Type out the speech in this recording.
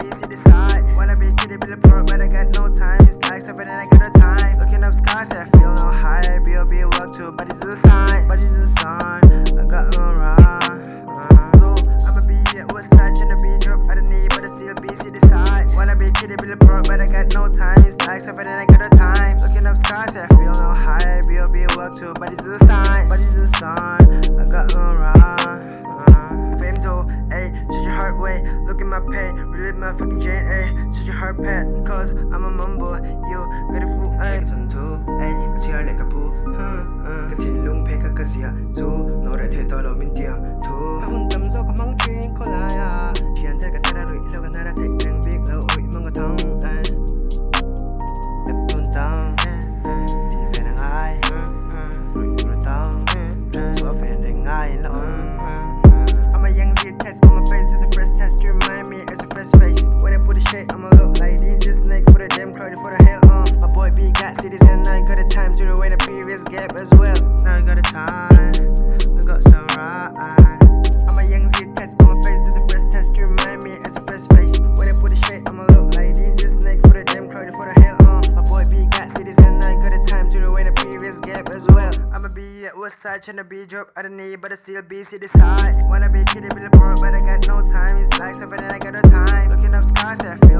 B, C decide. Wanna be kitty, be the port, but I got no time. It's like something that I got no time. Looking up skies, I feel no high. B.O.B. walk to, but it's a sign. But it's a sign. I got no rhyme. So I'ma be at what's side, tryna be drop at the knee, but I still B, C decide. Wanna be kitty, be the port, but I got no time. It's like something that I got no time. Looking up skies, I feel no high. B.O.B. walk to, but it's a sign. But it's a sign. I got no rhyme. Fame to, ayy, shut your heart way. Look at my pain, relive my fucking chain, ayy. Shut your heart pad, cause I'm a mumble. You got a fool, ayy. Tun tu, ayy, cause you're like a poo. Cái thiên lung phê các xìa chú nó đã thấy tao lo mình tiệm thu các hôn tâm do các mong chuyên có lại à hiện tại cả xe đã rủi lâu cả nà đã thích năng biết lâu ủi mong có thông đẹp tôn tâm đi về nàng ai rủi rồi tâm xóa về nàng ai là I'm a young Z test on my face, it's a fresh test. You remind me, it's a fresh face. When I put the shade, I'ma look like this. Just snake for the damn crowd, for the hell on. My boy B got cities and now I got the time to the way the previous gap as well. Now I got the time, I got some rides. I'm a young Z test on my face, it's a fresh test. You remind me, it's a fresh face. When I put the shade, I'ma look like this. Just snake for the damn crowd, for the hell on. My boy B got cities and now I got the time to the way the previous gap as well. I'ma be at what's side, tryna be drop at the knee, but I still B, C decide. Wanna be kitty, be the port, but I got no time. It's like something that I got no time. Looking up skies, I feel